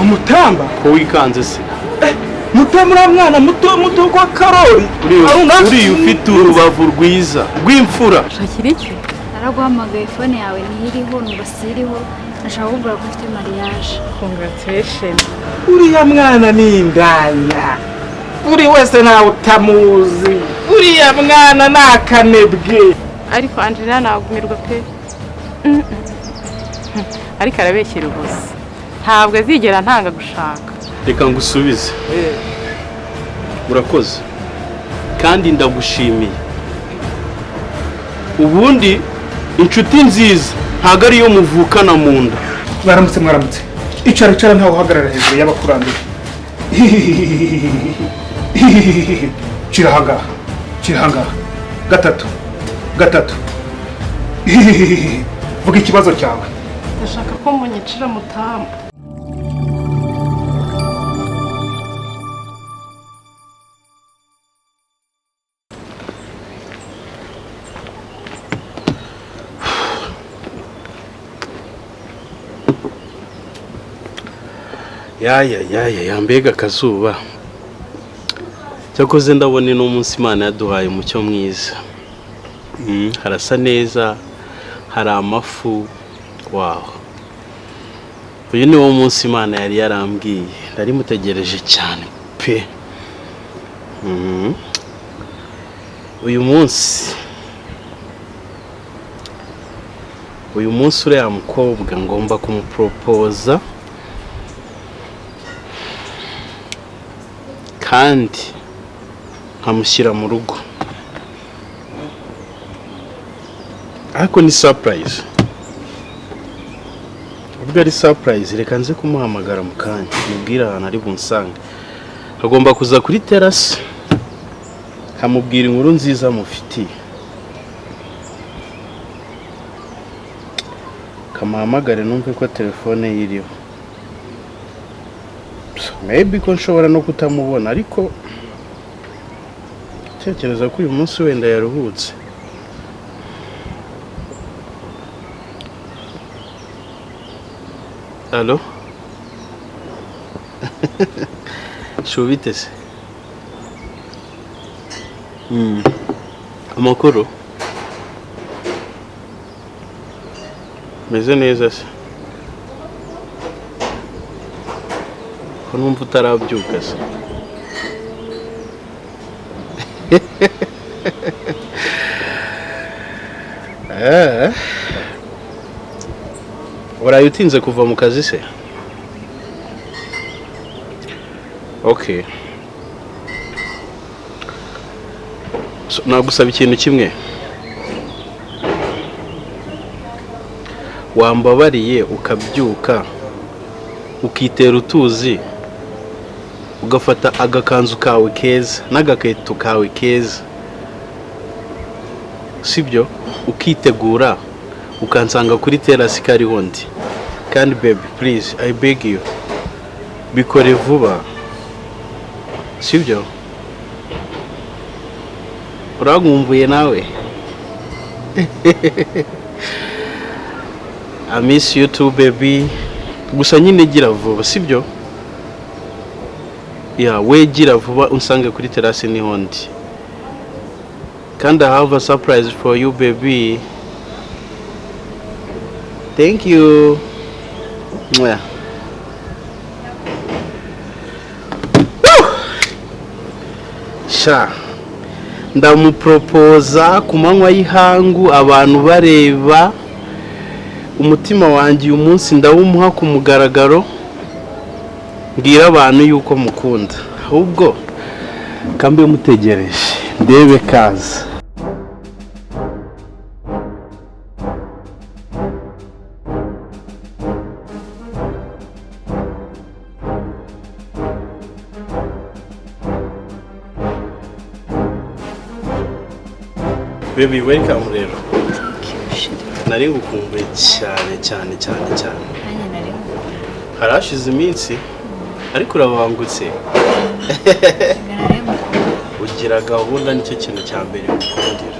Umutamba ko wikanze se mutamura mwana muto kwa Karori uri ufite urubavu rwiza rw'imfura shakira iki naraguhamagaye phone yawe ntiriho nubasiriho nashaka kugura ko ufite mariage. Congratulations. uriya mwana ni indaya uri wese nawe utamuzi uriya mwana nakanebwe ariko Angelina nagumirwa pe ariko arabeshyira ubusa ntabwo azigera ntanga gushaka. reka ngusubize urakoze kandi ndagushimiye ubundi inshuti nziza ntago ariyo muvukana mu nda. mwaramutse icara ntawe uhagarara hejuru y'abakurambere Chira hangaha gatatu vuga ikibazo cyawe. Ndashaka ko munyicira mutamba. ya mbega akazuba cyakoze ndabona no munsi Imana yaduhaye umucyo mwiza. Harasa neza hari amafu wow. Uyu ni wo munsi Imana yari yarambwiye nari mutegereje cyane pe. Uyu munsi uriya mukobwa ngomba kumupropoza kandi nkamushyira mu rugo ariko ni surprise. ubwo ari surprise reka nze kumuhamagara mu kanya mubwira ahantu ari bunsange. Agomba kuza kuri terrace kamubwira inkuru nziza mufitiye kamuhamagare numve ko telefone yiriho. Maybe ko nshobora no kutamubona ariko tekereza ko uyu munsi wenda yaruhutse. Allo? Shubite se? Amakuru? Meze neza se? Ko numva utarabyuka se? Uraye utinze kuva mu kazi se? Okay. Nagusaba ikintu kimwe. Wambabariye ukabyuka ukitera utuzi ugafata agakanzu kawe keza n'agaketo kawe keza sibyo ukitegura ukansanga kuri terrace kariho ndi. Kandi baby please I beg you bikore vuba sibyo uragumvuye nawe. I miss you too baby. Gusa nyine gira vuba sibyo we gira vuba unsange kuri terrace niho ndi. Kandi I have a surprise for you baby. Thank you. Sha ndamupropoza ku manywa y'ihangu abantu bareba. Umutima wanjye uyu munsi ndawumuha ku mugaragaro mbwira abantu yuko mukunda ahubwo kambe mutegereje ndebe kaza. Baby welcome rero. Nari ngukumbuye cyane. Anya nari ngukumbuye. Harashize iminsi ariko urabangutse. Nari ngukumbuye. Ugira gahunda nicyo kintu cya mbere mukundira.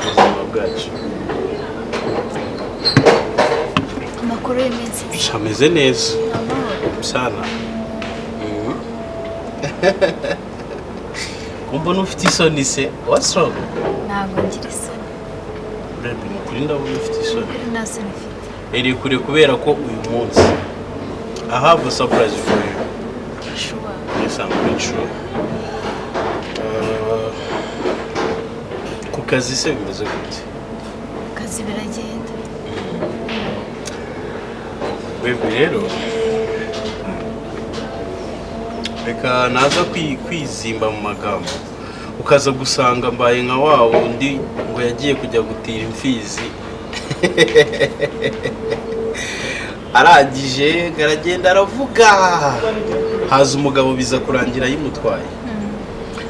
Ubuzima bwacu. amakuru y'iminsi Shameze neza sana. Mbona ufite isoni se? What's wrong? ntabwo ngira isoni Baby, kuri ndabona ufite isoni. nta soni mfite Eri kure kubera ko uyu munsi I have a surprise for you. shuwa Yes, I'm pretty sure. Ku kazi se bimeze gute? akazi biragenda Baby rero reka naza kwizimba mu magambo ukaza gusanga mbaye nka wa wundi ngo yagiye kujya gutira imfizi aragije garagenda aravuga haza umugabo biza kurangira yimutwaye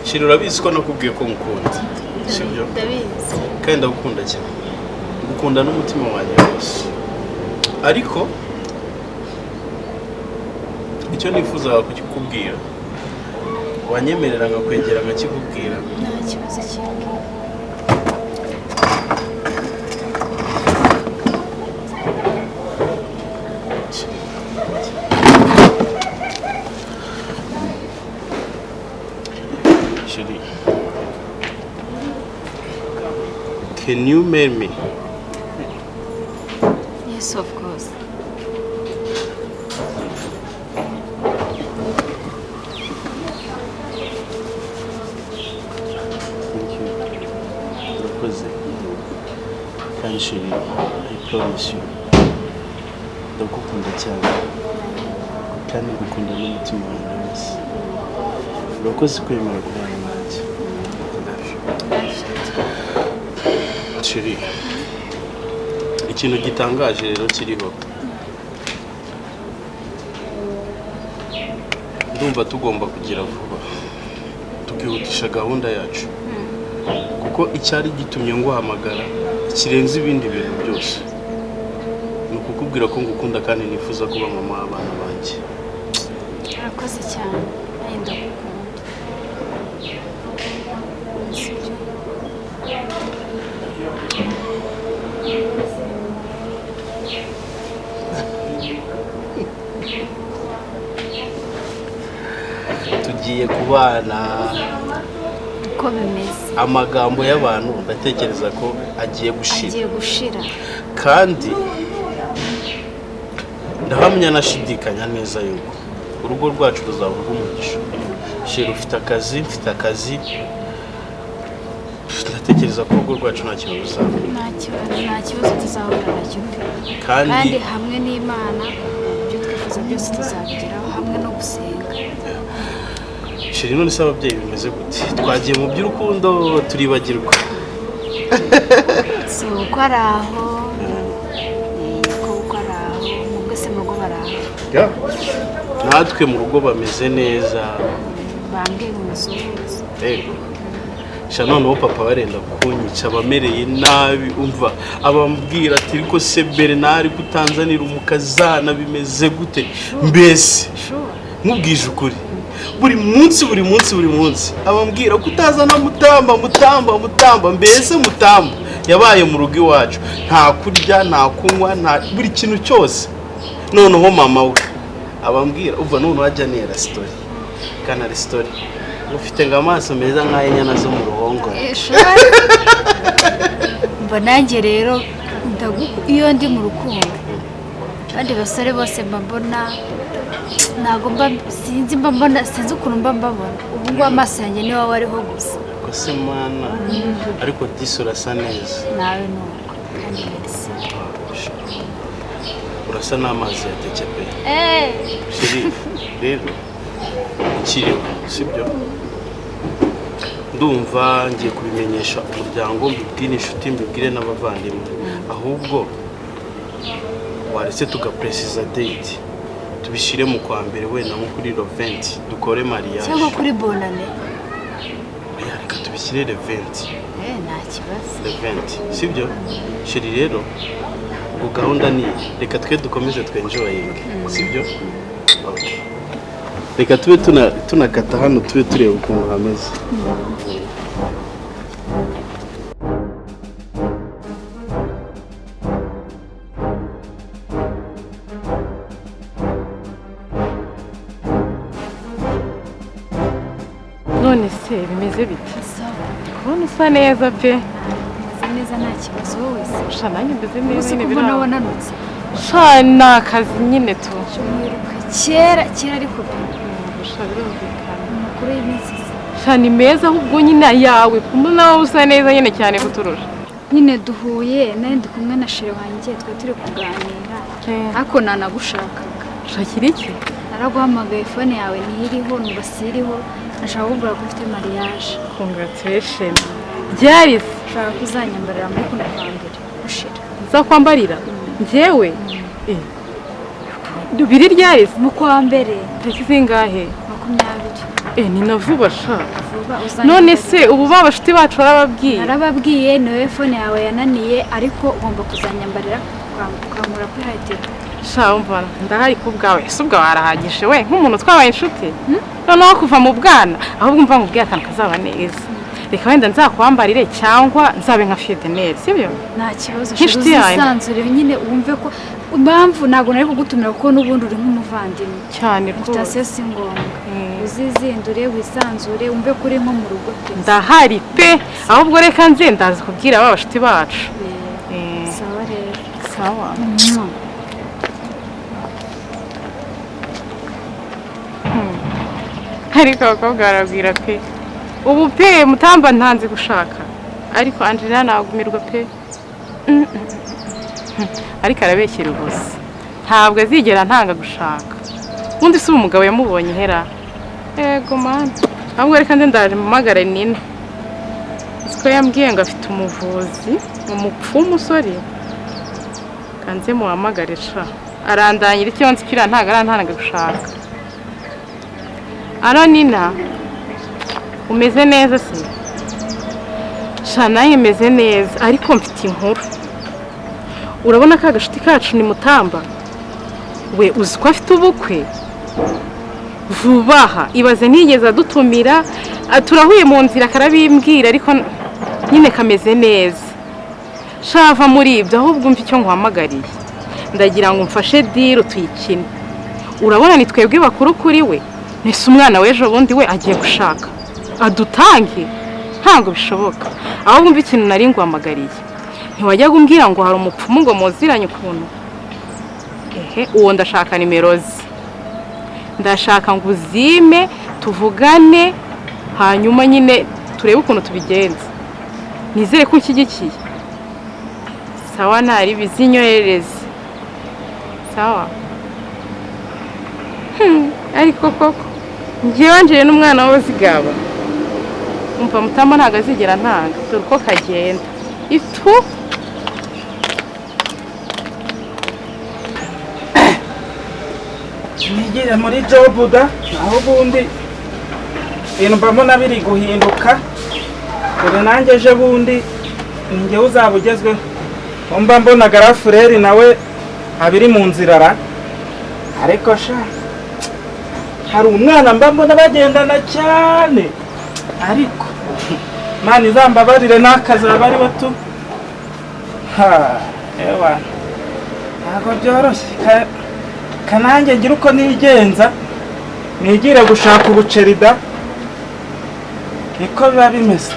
shira urabizi ko nakubwiye ko ngukunda sibyo ndabizi kandi ndagukunda cyane ngukunda n'umutima wanjye wose ariko icyo nifuza kukikubwira wanyemerera nkakwegera nkakikubwira nta kibazo kimwe Shiri, can you marry me? yes of course Thank you. Urakoze. Kandi Shiri, I promise you. Ndagukunda cyane. Kandi ngukunda n'umutima wanjye wose. Urakoze kwemera kubana nanjye. Shiri, ikintu gitangaje rero kiriho. Ndumva tugomba kugira vuba. Tukihutisha gahunda yacu. Kuko icyari gitumye nguhamagara kirenze ibindi bintu byose. Ni ukukubwira ko ngukunda kandi nifuza kuba mama w'abana banjye. urakoze cyane nanjye ndagukunda sibyo Tugiye kubana. uko bimeze Amagambo y'abantu ndatekereza ko agiye gushira. agiye gushira Kandi ndahamya nashidikanya neza yuko urugo rwacu ruzaba urw'umugisha. Shira ufite akazi, mfite akazi. Ndatekereza ko urugo rwacu nta kintu ruzaba. nta kibazo tuzahura nacyo pe kandi hamwe n'Imana ibyo twifuza byose tuzabigeraho hamwe no gusenga Shiri, none se ababyeyi bimeze gute? Twagiye mu by'urukundo turibagirwa. so uko ari aho uko ari aho mwese mu rugo bari aho Natwe mu rugo bameze neza. bambwiye umusuhuza Rero sha noneho papa barenda kunyica abamereye nabi umva abambwira ati ariko se Bernard kutanzanira umukazana bimeze gute mbese nkubwije ukuri buri munsi abambwira kutazana mutamba mbese mutamba yabaye mu rugo iwacu nta kurya nta kunywa nta buri kintu cyose noneho mama we abambwira uva none wajya nera story kana story ufite ngamaso meza nk'ayanyana zo mu ruhongo mba nanjye rero iyo ndi mu rukundo abandi basore bose mbabona ntabwo sinzi ukuntu mbabona ubu ngubu amaso yanjye niwe waba ariho gusa ko se mana ariko disi urasa neza nawe nuko kandi merci urasa n'amazi yateke pe Shiri rero ikiriho sibyo ndumva ngiye kubimenyesha umuryango mbibwire inshuti mbibwire n'abavandimwe ahubwo waretse tugapresiza date tubishyire mu kwa mbere wenda nko kuri Lovent dukore mariage cyangwa kuri bonane reka tubishyire Lovent nta kibazo Lovent sibyo Shiri rero ubwo gahunda ni reka twe dukomeze twenjoyinge sibyo reka tube tunakata hano tube tureba ukuntu hameze se bimeze bite sawa kubona usa neza pe meze neza nta kibazo wowe se sha nanjye mbeze neza uzi nyine kubona wananutse sha ni akazi nyine tu wiruka kera ariko sha birumvikana amakuru y'iminsi sha ni meza ahubwo nyine yawe kumuna wowe usa neza nyine cyane kuturusha nyine duhuye nari ndi kumwe na shere wanjye twe turi kuganira ariko nanagushakaga shakira iki naraguhamagaye fone yawe ntiriho ntibasiriho nashaka kugura ko ufite mariage congratulations byari ushaka kuzanyambarira muri kuno kwa mbere ushira za kwambarira njyewe biri ryari mu kwa mbere tariki zingahe 20 ni na vuba sha vuba none se ubu babashuti bacu barababwiye narababwiye niwe fone yawe yananiye ariko ugomba kuzanyambarira ukamura kuri hightech sha umva ndahari ku bwawe ese ubwo warahagije we nk'umuntu twabaye inshuti noneho kuva mu bwana ahubwo umva nkubwiye akantu kazaba neza reka wenda nzakwambarire cyangwa nzabe nka Fidenel sibyo nta kibazo uzisanzure nyine wumve ko impamvu ntabwo nari kugutumira kuko n'ubundi uri nk'umuvandimwe cyane rwose invitation si ngombwa uzizindure wisanzure wumve ko uri nko mu rugo ndahari pe ahubwo reka nze ndaza kubwira abashuti bacu sawa rero sawa ariko abakobwa barabwira pe ubu pe mutamba ntanze gushaka ariko Angelina nagumirwa pe ariko arabeshyira ubusa ntabwo azigera ntanga gushaka undi si umugabo yamubonye hera yego man ahubwo reka nze ndaje mpamagare Nina siko yambwiye ngo afite umuvuzi umupfumu sorry kanze muhamagare sha arandanyira icyo nzi kira ntago arantanga gushaka Aro Nina umeze neza se sha naye meze neza ariko mfite inkuru urabona ka gashuti kacu ni Mutamba we uzi ko afite ubukwe vubaha ibaze ntigeze adutumira turahuye mu nzira karabimbwira ariko nyine kameze neza shava muri ibyo ahubwo umva icyo nkuhamagariye ndagira ngo mfashe deal tuyikine urabona ni twebwe bakuru kuri we nese umwana w'ejo bundi we agiye gushaka adutange ntabwo bishoboka ahubwo umva ikintu nari nguhamagariye ntiwajya gumbwira ngo hari umupfumu ngo muziranye ukuntu uwo ndashaka nimero ze ndashaka ngo uzime tuvugane hanyuma nyine turebe ukuntu tubigenza nizere ko unshyigikiye sawa ntari bizinyohereze sawa ariko koko njyewe njyewe n'umwana we zigaba umva Mutamba ntabwo azigera ntanga dore uko kagenda itu nigire muri job da aho bundi ibintu mbona biri guhinduka dore nanjye ejo bundi njye uzaba ugezweho mba mbona garafureri nawe abiri mu nzira ra ariko sha hari umwana mba mbona bagendana cyane ariko mani izambabarire n'akazi bari batu ewa ntabwo byoroshye kanange ngira uko nigenza nigire gushaka ubuceri da niko biba bimeze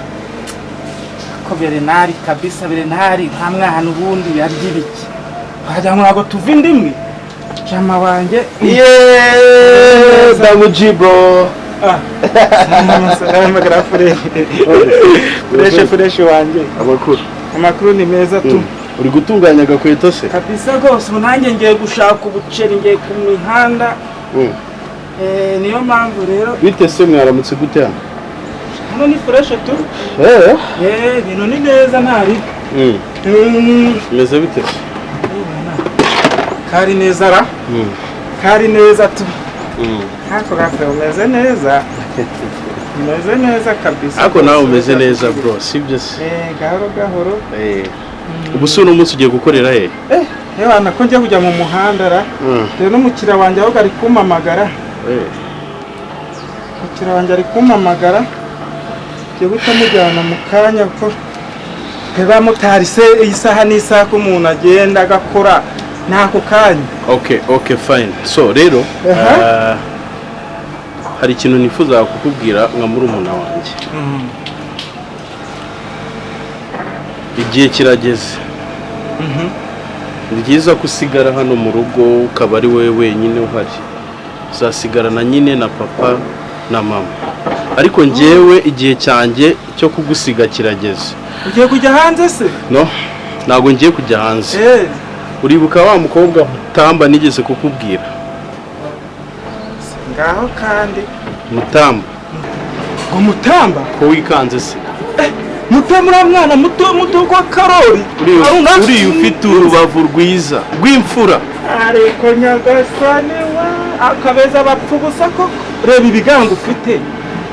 ko berenari kabisa berenari nta mwana ubundi yarya ibiki wagira ngo ntabwo tuva indimwe jama wanjye damuji bro fureshi wanjye amakuru ni meza tu uri gutunganya agakweto se kabisa rwose ubu nanjye ngiye gushaka ubuceri ngiye ku mihanda niyo mpamvu rero bite se mwaramutse gute hano hano ni fureshi tu ibintu ni neza ntari meze bite kari neza ra kari neza tu ako gafe umeze neza umeze neza kabisa ariko nawe umeze neza bro sibyo se gahoro gahoro ubu si uno munsi ugiye gukorera he yewe nako njya kujya mu muhanda ra rero n'umukiriya wanjye aho ari kumpamagara umukiriya wanjye ari kumpamagara ngiye guhita mujyana mu kanya kuko reba motari se iyi saha n'isaha ko umuntu agenda agakora n'ako kanya okay fine so rero hari ikintu nifuza kukubwira nka murumuna wanjye. Igihe kirageze. Ni byiza kusigara hano mu rugo ukaba ari wowe wenyine uhari. Uzasigarana nyine na papa na mama. Ariko njyewe igihe cyanjye cyo kugusiga kirageze. Ugiye kujya hanze se? No, ntabwo ngiye kujya hanze. Uribuka wa mukobwa Mutamba nigeze kukubwira? Ngaho kandi Mutamba. Ngo Mutamba Ko wikanze se? Mutamba mwana muto kwa Karori. Uri ufite urubavu rwiza rw'imfura. Ariko nyagasane wa akabeza bapfu gusa ko reba ibigango ufite.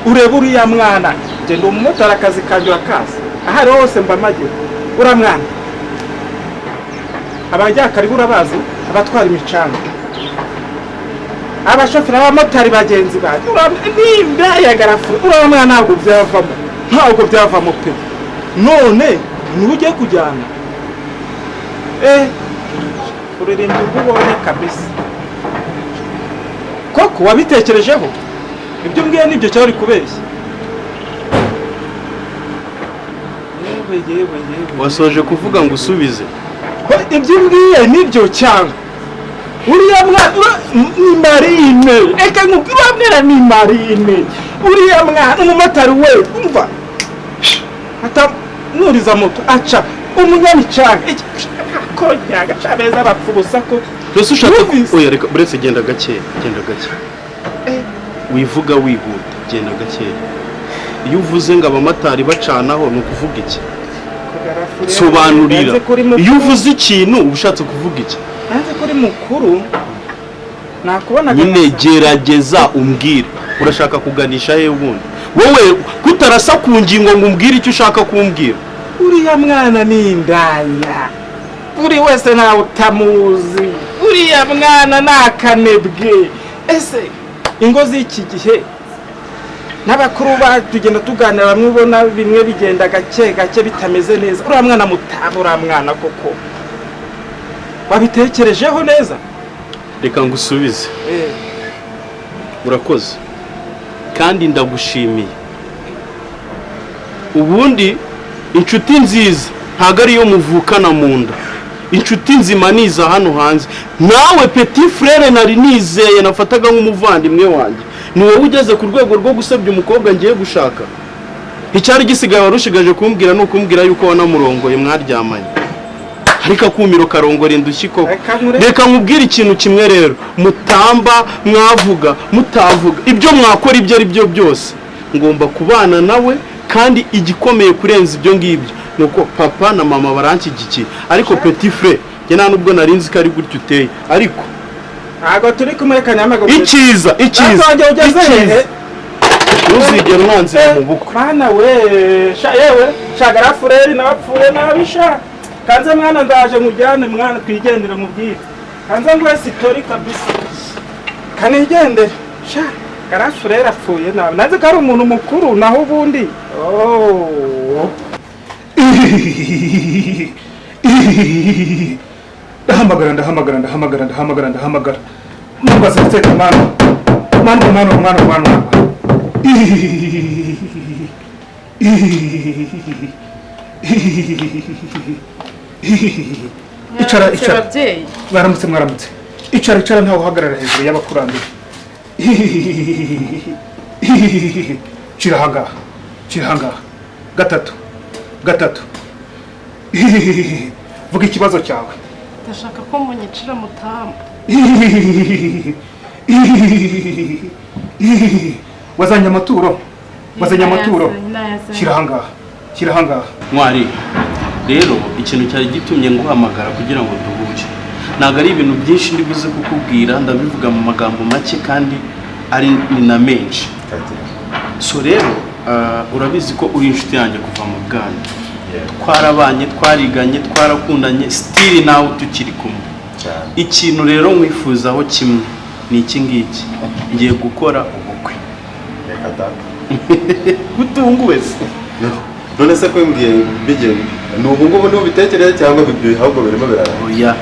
Ureba uriya mwana. Je ndo umumotari akazi kanjye akazi. Ahari hose mba magira. Ura mwana. Abajya kari burabazi abatwara imicanga. Abashoferi abamotari bagenzi baje. Nimba yagarafu. Ura mwana ntabwo byavamo. Ntabwo byavamo pe. None nuje kujyana. Uririmba ubonye kabisa. Koko wabitekerejeho? Ibyo mbwiye nibyo cyari kubeshya. Yewe. Wasoje kuvuga ngo usubize. Ibyo mbwiye nibyo cyangwa. Uriya mwana ni Marine. Eka nkubwira ni Marine. Uriya mwana umumotari we umva. Hata nuriza moto aca umunyamicanga. Konyaga cabeza bapfu gusa ko. Rose ushaka oya reka buretse genda gake. Wivuga wihuta genda gake. Iyo uvuze ngo abamotari bacanaho no kuvuga iki? Sobanurira. Iyo uvuze ikintu ubushatse kuvuga iki? Nanze kuri mukuru nakubona nyine gerageza umbwire. Urashaka kuganisha he ubundi? Wowe kutarasa ku ngingo ngo umbwire icyo ushaka kumbwira. Uriya mwana ni indaya. Uri wese nawe utamuzi. Uriya mwana nakanebwe. Ese ingo z'iki gihe n'abakuru batugenda tuganira bamwe ubona bimwe bigenda gake bitameze neza. Uriya mwana mutabura mwana koko. Wabitekerejeho neza? Reka ngusubize. Urakoze. Kandi ndagushimiye. Ubundi inshuti nziza ntago ari yo muvukana mu nda. Inshuti nzima niza hano hanze. Nawe petit frère nari nizeye nafataga nk'umuvandimwe wanjye. Ni wowe ugeze ku rwego rwo gusebya umukobwa ngiye gushaka. Icyari gisigaye warushigaje kumbwira no kumbwira yuko wanamurongoye mwaryamanye. Ariko akumiro karongora indushyi koko. Reka nkubwire ikintu kimwe rero. Mutamba mwavuga mutavuga ibyo mwakora ibyo ari byo byose. Ngomba kubana nawe kandi igikomeye kurenza ibyo ngibyo nuko papa na mama baranshyigikiye. Ariko petit frère je nta nubwo narinzi ko ari gutyo uteye. Ariko ntago turi kumwerekana amago. Icyiza uzigera umwanzi mu bukwe. Mana we yewe shagara fureri nabapfuye nabisha. Kanze mwana ndaje mujyane mwana twigendera mu bwite. Kanze ngo story kabisa. Kanigende sha garafurera apfuye nawe. Naze ko ari umuntu mukuru naho ubundi. Ndahamagara. Mbaza nseka mwana. Icara. Mwaramutse. Icara ntaho uhagarara hejuru y'abakurambere. Chira hanga. Gatatu. Vuga ikibazo cyawe. Ndashaka ko munyicira Mutamba. Wazanye amaturo. Chira hanga. Mwari rero ikintu cyari gitumye nguhamagara kugira ngo duhuze. Naga ari ibintu byinshi ndibuze kukubwira ndabivuga mu magambo make kandi ari na menshi. So rero urabizi ko uri inshuti yanjye kuva mu bwana. Twarabanye, twariganye, twarakundanye, still nawe tukiri kumwe. Ikintu rero nkwifuzaho kimwe ni iki ngiki. Ngiye gukora ubukwe. Reka da. Gutunguwe se. None se ko mbwiye bigende. N'ubu ngubu no bitekereza cyangwa bibyo ahubwo birimo birara. Oya.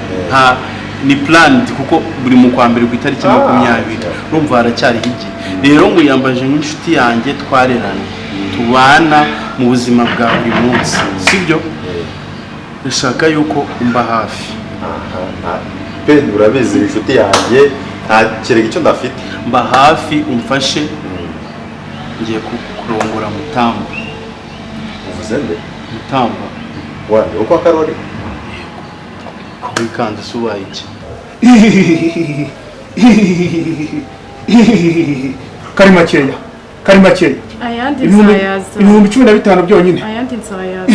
ni planned kuko buri mu kwa mbere ku itariki 20 urumva haracyariho igihe rero mwiyambaje nk'inshuti yanjye twarerana tubana mu buzima bwa buri munsi sibyo ndashaka yuko umba hafi pe urabizi inshuti yanjye nta kirega icyo ndafite mba hafi umfashe ngiye kurongora Mutamba uvuze nde Mutamba wande uko akarori wikanze subaye iki kari makeya ayandi nzayaza ibihumbi 15 byonyine ayandi nzayaza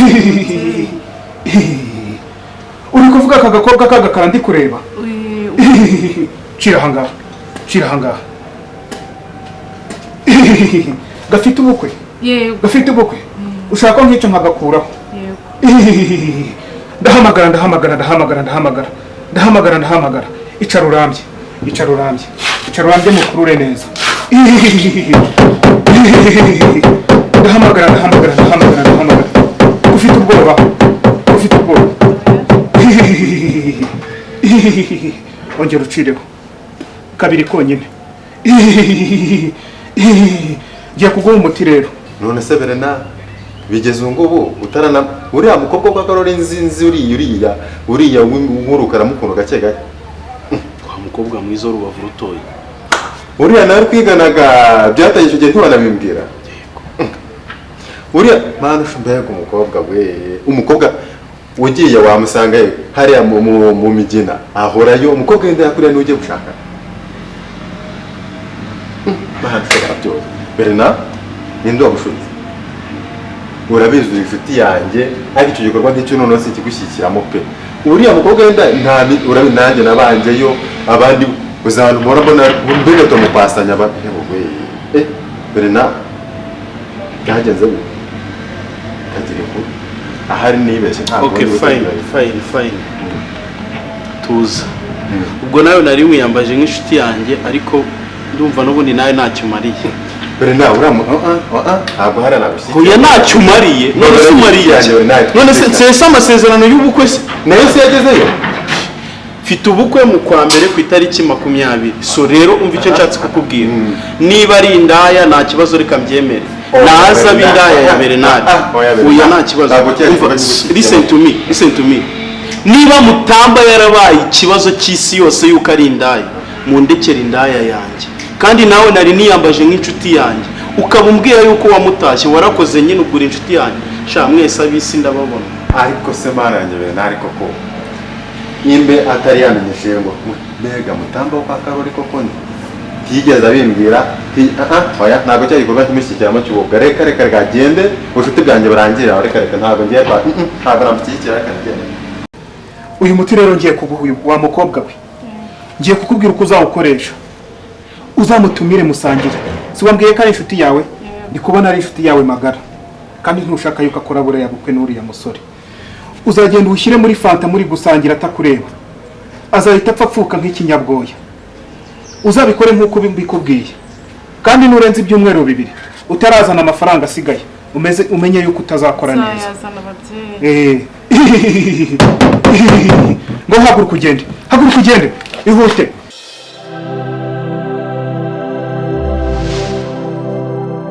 uri kuvuga aka gakobwa kagakara ndi kureba cira hangaha gafite ubukwe yego ushaka nk'icyo nkagakuraho yego ndahamagara icara urambye mukurure neza ndahamagara ufite ubwoba ongera ucireho kabiri konyine ngiye kuguha umuti rero none se Berena bigeze ngubu utarana uriya mukobwa kwa Karori nzinzi uriya w'urukara mukundo gake gake kwa mukobwa mwiza rubavu rutoye uriya nawe kwiganaga byatangije igihe ntibanabimbwira uriya mana ushumbaye umukobwa ugiye wamusanga hariya mu migina ahorayo umukobwa wenda yakuriya n'ujye gushaka bahashobora byose Berena ninde wabushuti urabizi inshuti yanjye ariko icyo gikorwa nk'icyo noneho si kigushyikiramo pe uriya mukobwa wenda urabizi nanjye nabanjeyo abandi uzantu mbona mbere tumupasanya abahebwe Berena byagenze kagira inkuru ahari nibeshye ntabwo okay fine tuza ubwo nawe nari mwiyambaje nk'inshuti yanjye ariko ndumva n'ubundi nawe ntacyo umariye Berena ntabwo hari nabishyikiye huye ntacyo umariye none se umariye none se amasezerano y'ubukwe se nayo se yagezeyo mfite ubukwe mu kwa mbere ku itariki 20 so rero umva icyo nshatse kukubwira niba ari indaya nta kibazo reka mbyemere naza bindaya ya Bernard uya nta kibazo listen to me niba Mutamba yarabaye ikibazo cy'isi yose yuko ari indaya mundekera indaya yanjye kandi nawe nari niyambaje nk'inshuti yanjye ukaba umbwira yuko wamutashye warakoze nyine ugura inshuti yanjye sha mwese abisi ndababona ariko se mana yanjye Bernard koko imbe atari yamenyeshe ngo mbega Mutamba kwa Karori koko tigeze abimbwira oya ntabwo cyari gikorwa kimushyikiramo cy'ubwo reka gagende ubushuti bwanjye burangira reka ntabwo ngiye ntabwo namushyikira reka ngende uyu muti rero ngiye kuguha wa mukobwa we ngiye kukubwira uko uzawukoresha uzamutumire musangire si wambwiye ko ari inshuti yawe ndi kubona ari inshuti yawe magara kandi ntushaka yuko akora buriya bukwe n'uriya musore uzagenda ushyire muri fanta muri gusangira atakureba azahita apfa apfuka nk'ikinyabwoya uzabikore nk'uko mbikubwiye kandi nurenze ibyumweru 2 utarazana amafaranga asigaye umenye yuko utazakora neza ngo haguruka ugende ihute